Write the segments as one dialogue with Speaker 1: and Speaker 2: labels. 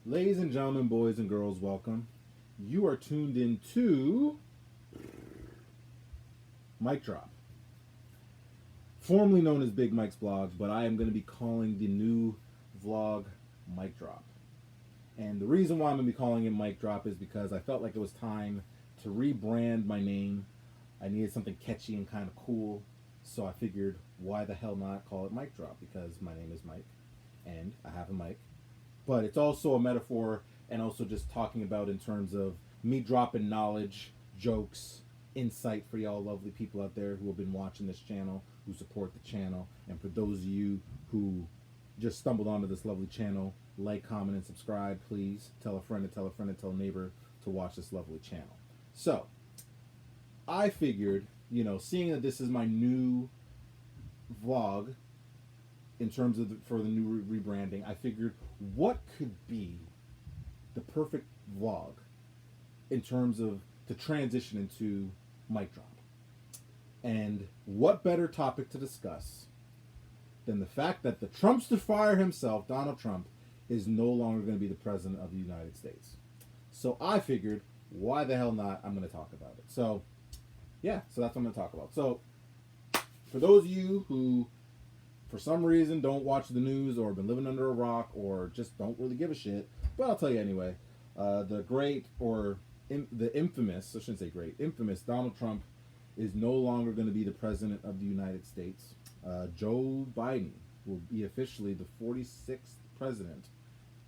Speaker 1: Ladies and gentlemen, boys and girls, welcome. You are tuned in to Mic Drop, formerly known as Big Mike's Vlogs, but I am going to be calling the new vlog Mic Drop. And the reason why I'm going to be calling it Mic Drop is because I felt like it was time to rebrand my name. I needed something catchy and kind of cool, so I figured why the hell not call it Mic Drop, because my name is Mike and I have a mic. But it's also a metaphor and also just talking about in terms of me dropping knowledge, jokes, insight for y'all lovely people out there who have been watching this channel, who support the channel, and for those of you who just stumbled onto this lovely channel, like, comment, and subscribe, please. Tell a friend and tell a friend and tell a neighbor to watch this lovely channel. So, I figured, seeing that this is my new vlog, in terms of for the new rebranding, I figured what could be the perfect vlog in terms of to transition into Mic Drop. And what better topic to discuss than the fact that the Trumpster fire himself, Donald Trump, is no longer going to be the president of the United States. So I figured, why the hell not? I'm going to talk about it. So, yeah, so that's what I'm going to talk about. So, for those of you who for some reason don't watch the news or been living under a rock or just don't really give a shit, but I'll tell you anyway. The great or the infamous, I shouldn't say great, infamous Donald Trump is no longer going to be the president of the United States. Joe Biden will be officially the 46th president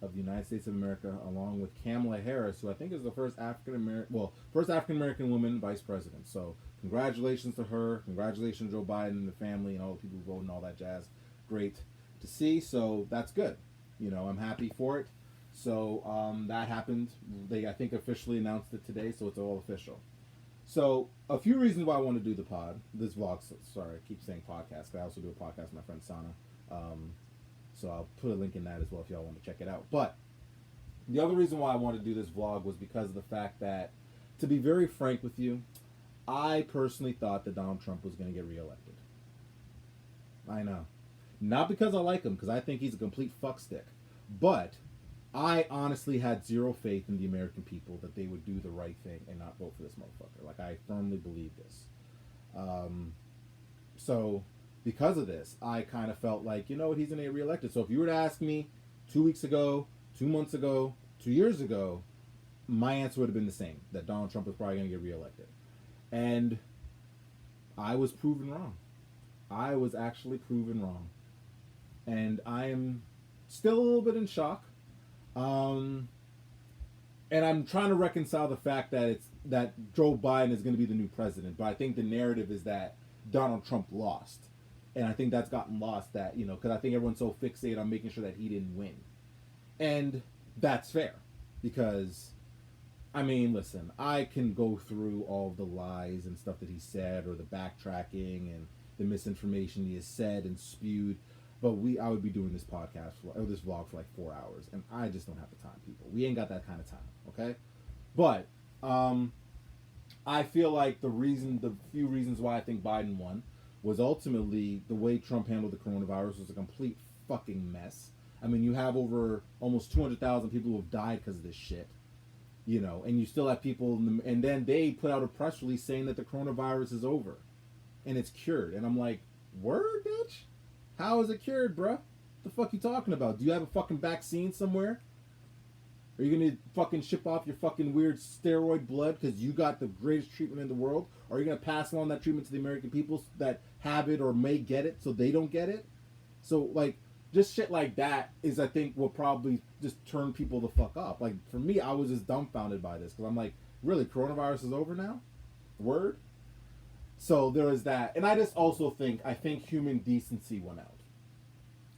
Speaker 1: of the United States of America, along with Kamala Harris, who I think is the first African American woman vice president. So congratulations to her. Congratulations to Joe Biden and the family and all the people who voted and all that jazz. Great to see. So that's good. I'm happy for it. So that happened. They, I think, officially announced it today, so it's all official. So a few reasons why I want to do this vlog. Sorry, I keep saying podcast. I also do a podcast with my friend Sana. So I'll put a link in that as well if y'all want to check it out. But the other reason why I wanted to do this vlog was because of the fact that, to be very frank with you, I personally thought that Donald Trump was going to get reelected. I know. Not because I like him, because I think he's a complete fuckstick. But I honestly had zero faith in the American people that they would do the right thing and not vote for this motherfucker. Like, I firmly believe this. So because of this, I kind of felt like, he's going to get reelected. So if you were to ask me 2 weeks ago, 2 months ago, 2 years ago, my answer would have been the same, that Donald Trump was probably going to get reelected. And I was proven wrong. I was actually proven wrong. And I am still a little bit in shock. And I'm trying to reconcile the fact that Joe Biden is going to be the new president. But I think the narrative is that Donald Trump lost. And I think that's gotten lost, that, because I think everyone's so fixated on making sure that he didn't win. And that's fair. Because, I mean, listen, I can go through all the lies and stuff that he said, or the backtracking and the misinformation he has said and spewed. But I would be doing this podcast or this vlog for like 4 hours. And I just don't have the time, people. We ain't got that kind of time, okay? But I feel like the few reasons why I think Biden won was ultimately the way Trump handled the coronavirus was a complete fucking mess. I mean, you have over almost 200,000 people who have died because of this shit, and you still have people, and then they put out a press release saying that the coronavirus is over and it's cured. And I'm like, word, bitch? How is it cured, bruh? The fuck you talking about? Do you have a fucking vaccine somewhere? Are you going to fucking ship off your fucking weird steroid blood because you got the greatest treatment in the world? Or are you going to pass along that treatment to the American people that have it or may get it so they don't get it? So, like, just shit like that is, I think, will probably just turn people the fuck up. Like, for me, I was just dumbfounded by this because I'm like, really, coronavirus is over now? Word? So there is that. And I just also think human decency went out.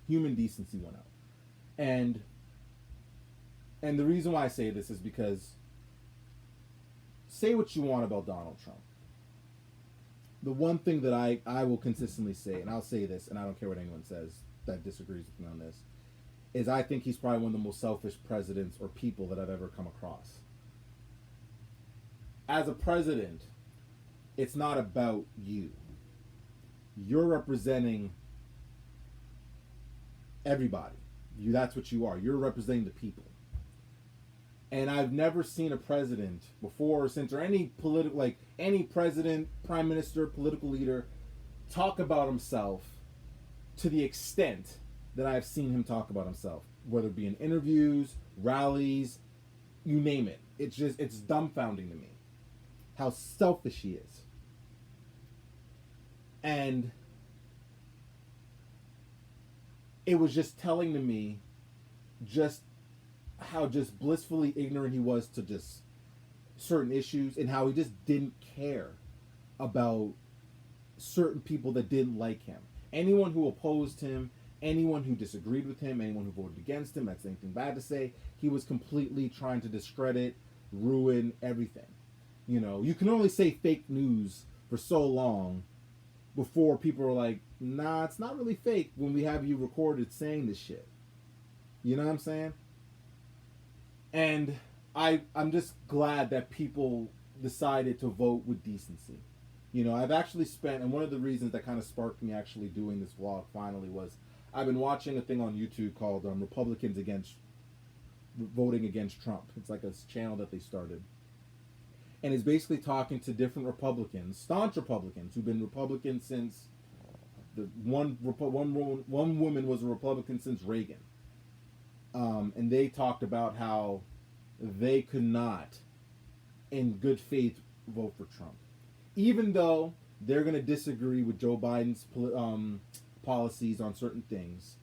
Speaker 1: Human decency went out. And the reason why I say this is because, say what you want about Donald Trump. The one thing that I will consistently say, and I'll say this, and I don't care what anyone says that disagrees with me on this, is I think he's probably one of the most selfish presidents or people that I've ever come across. As a president, it's not about you. You're representing everybody. That's what you are. You're representing the people. And I've never seen a president before or since, or any political, like any president, prime minister, political leader, talk about himself to the extent that I've seen him talk about himself, whether it be in interviews, rallies, you name it. It's dumbfounding to me how selfish he is. And it was just telling to me just how just blissfully ignorant he was to just certain issues, and how he just didn't care about certain people that didn't like him. Anyone who opposed him, anyone who disagreed with him, anyone who voted against him, that's anything bad to say, he was completely trying to discredit, ruin everything. You know, you can only say fake news for so long before people are like, nah, it's not really fake when we have you recorded saying this shit. You know what I'm saying? And I'm just glad that people decided to vote with decency. You know, I've actually spent, and one of the reasons that kind of sparked me actually doing this vlog finally was I've been watching a thing on YouTube called Republicans Against Voting Against Trump. It's like a channel that they started. And it's basically talking to different Republicans, staunch Republicans, who've been Republicans since one woman was a Republican since Reagan. And they talked about how they could not, in good faith, vote for Trump. Even though they're going to disagree with Joe Biden's policies on certain things,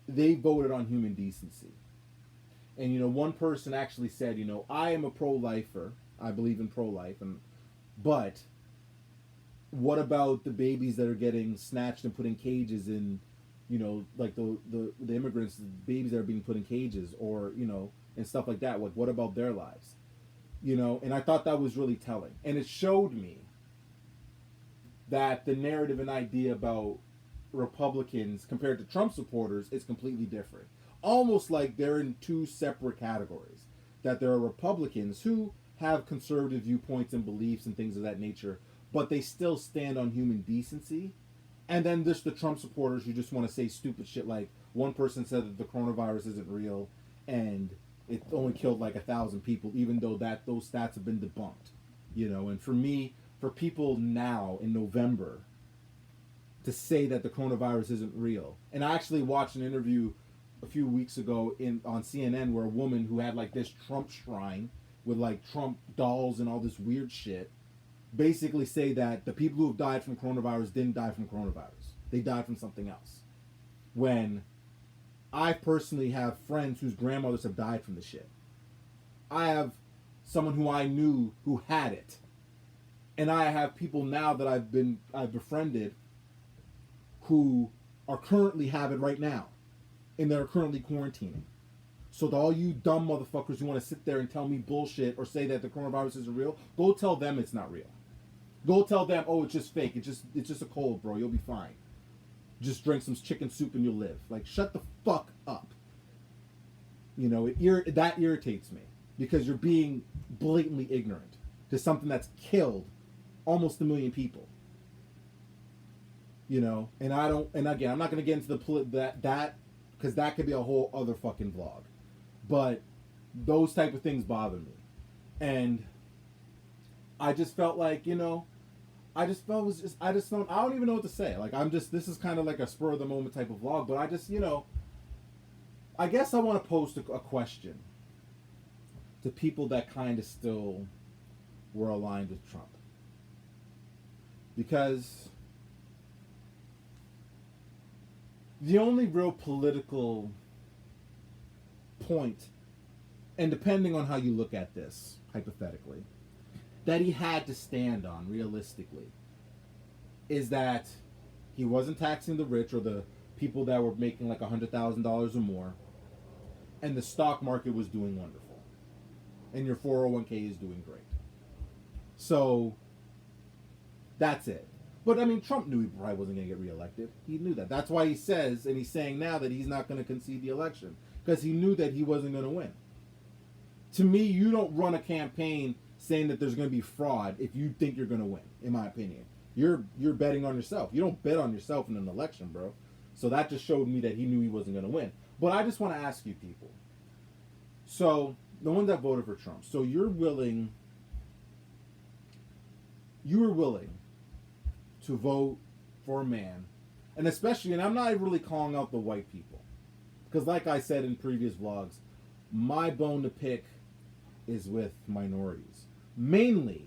Speaker 1: they voted on human decency. And, you know, one person actually said, you know, I am a pro-lifer. I believe in pro-life. But what about the babies that are getting snatched and put in cages in, you know, like the immigrants, the babies that are being put in cages, or, you know, and stuff like that. Like, what about their lives? You know, and I thought that was really telling. And it showed me that the narrative and idea about Republicans compared to Trump supporters is completely different. Almost like they're in two separate categories. That there are Republicans who have conservative viewpoints and beliefs and things of that nature, but they still stand on human decency. And then there's the Trump supporters who just want to say stupid shit like, one person said that the coronavirus isn't real and it only killed like 1,000 people, even though those stats have been debunked. You know, and for me, for people now in November to say that the coronavirus isn't real. And I actually watched an interview a few weeks ago on CNN where a woman who had like this Trump shrine with like Trump dolls and all this weird shit basically say that the people who have died from coronavirus didn't die from coronavirus. They died from something else. When I personally have friends whose grandmothers have died from the shit. I have someone who I knew who had it. And I have people now that I've befriended who are currently have it right now. And they're currently quarantining. So to all you dumb motherfuckers who want to sit there and tell me bullshit or say that the coronavirus isn't real, go tell them it's not real. Go tell them, oh, it's just fake. It's just a cold, bro. You'll be fine. Just drink some chicken soup and you'll live. Like, shut the fuck up. You know, that irritates me because you're being blatantly ignorant to something that's killed almost 1 million people. You know, and again, I'm not going to get into that because that could be a whole other fucking vlog. But those type of things bother me. And I just felt like, you know, I don't even know what to say. Like, this is kind of like a spur of the moment type of vlog, but I just, you know, I guess I want to post a question to people that kind of still were aligned with Trump. Because the only real political point, and depending on how you look at this, hypothetically, that he had to stand on realistically is that he wasn't taxing the rich or the people that were making like $100,000 or more, and the stock market was doing wonderful, and your 401k is doing great. So that's it. But I mean, Trump knew he probably wasn't going to get reelected. He knew that. That's why he says, and he's saying now, that he's not going to concede the election, because he knew that he wasn't going to win. To me, you don't run a campaign saying that there's going to be fraud if you think you're going to win, in my opinion. You're betting on yourself. You don't bet on yourself in an election, bro. So that just showed me that he knew he wasn't going to win. But I just want to ask you people. So the ones that voted for Trump. So you were willing to vote for a man, and especially, and I'm not really calling out the white people, because like I said in previous vlogs, my bone to pick is with minorities, mainly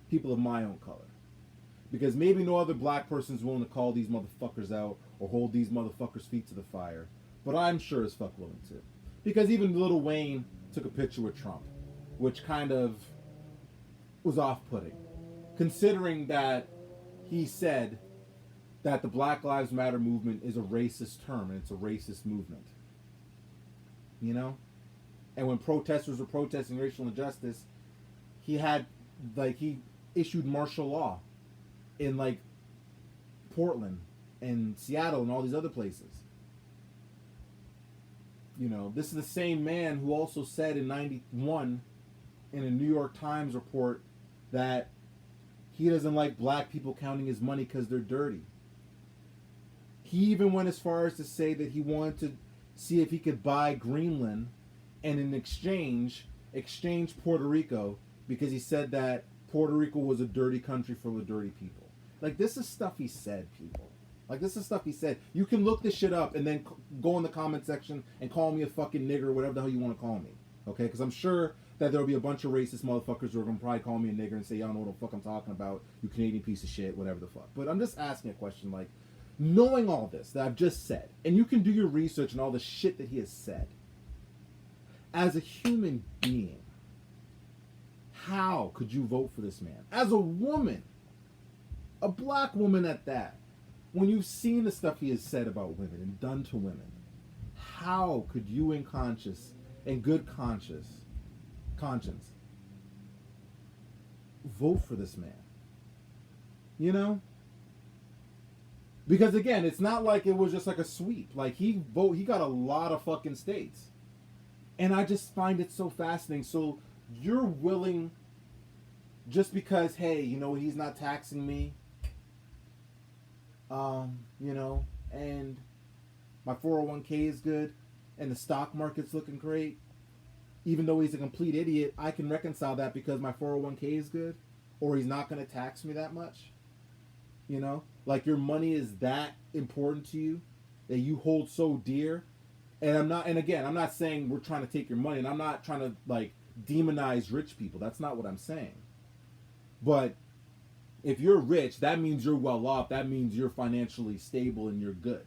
Speaker 1: people of my own color, because maybe no other black person's willing to call these motherfuckers out or hold these motherfuckers' feet to the fire, but I'm sure as fuck willing to, because even Lil Wayne took a picture with Trump, which kind of was off-putting, considering that he said that the Black Lives Matter movement is a racist term and it's a racist movement. You know? And when protesters were protesting racial injustice, he issued martial law in like Portland and Seattle and all these other places. You know, this is the same man who also said in 91 in a New York Times report that he doesn't like black people counting his money because they're dirty. He even went as far as to say that he wanted to see if he could buy Greenland and in exchange Puerto Rico, because he said that Puerto Rico was a dirty country full of dirty people. Like, this is stuff he said, people. Like, this is stuff he said. You can look this shit up and then go in the comment section and call me a fucking nigger or whatever the hell you want to call me. Okay? Because I'm sure that there'll be a bunch of racist motherfuckers who are going to probably call me a nigger and say, y'all know what the fuck I'm talking about, you Canadian piece of shit, whatever the fuck. But I'm just asking a question, like, knowing all this that I've just said, and you can do your research and all the shit that he has said, as a human being, how could you vote for this man? As a woman, a black woman at that, when you've seen the stuff he has said about women and done to women, how could you in good conscience, vote for this man? You know? Because again, it's not like it was just like a sweep. Like, he got a lot of fucking states. And I just find it so fascinating. So you're willing, just because, hey, you know, he's not taxing me, you know, and my 401k is good, and the stock market's looking great, even though he's a complete idiot, I can reconcile that because my 401k is good, or he's not going to tax me that much. You know, like, your money is that important to you, that you hold so dear. And I'm not saying we're trying to take your money, and I'm not trying to like demonize rich people. That's not what I'm saying. But if you're rich, that means you're well off. That means you're financially stable and you're good.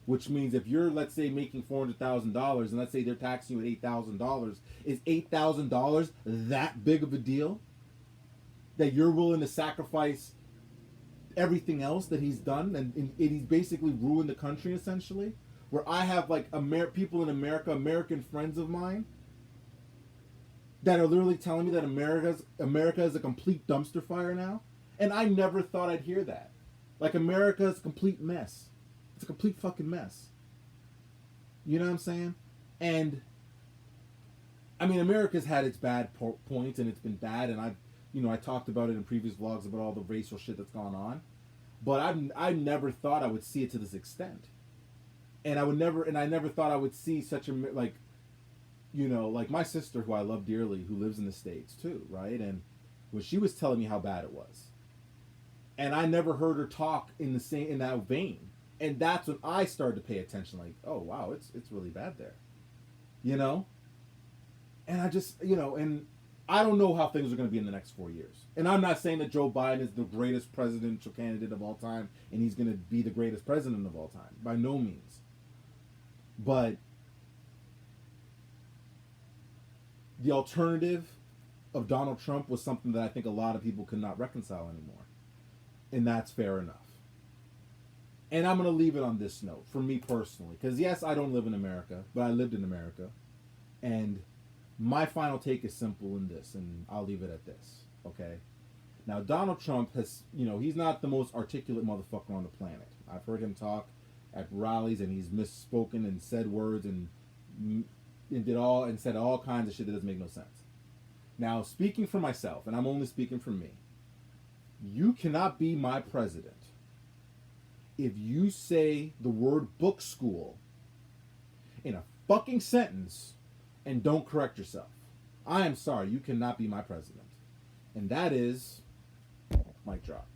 Speaker 1: Which means if you're, let's say, making $400,000, and let's say they're taxing you at $8,000, is $8,000 that big of a deal that you're willing to sacrifice everything else that he's done, and he's basically ruined the country essentially? Where I have like people in America, American friends of mine, that are literally telling me that America is a complete dumpster fire now, and I never thought I'd hear that. Like, America is a complete mess. It's a complete fucking mess. You know what I'm saying? And I mean, America's had its bad points, and it's been bad, and I talked about it in previous vlogs about all the racial shit that's gone on, but I never thought I would see it to this extent. And I never thought I would see such a, like, you know, like my sister, who I love dearly, who lives in the States too, right? And when she was telling me how bad it was, and I never heard her talk in that vein, and that's when I started to pay attention. Like, oh wow, it's really bad there, you know. And I just, you know, and I don't know how things are going to be in the next 4 years. And I'm not saying that Joe Biden is the greatest presidential candidate of all time, and he's going to be the greatest president of all time, by no means. But the alternative of Donald Trump was something that I think a lot of people could not reconcile anymore. And that's fair enough. And I'm going to leave it on this note, for me personally. Because yes, I don't live in America, but I lived in America. And my final take is simple in this, and I'll leave it at this. Okay? Now, Donald Trump has, you know, he's not the most articulate motherfucker on the planet. I've heard him talk at rallies, and he's misspoken and said words and said all kinds of shit that doesn't make no sense. Now, speaking for myself, and I'm only speaking for me, you cannot be my president if you say the word book school in a fucking sentence and don't correct yourself. I am sorry, you cannot be my president. And that is mic drop.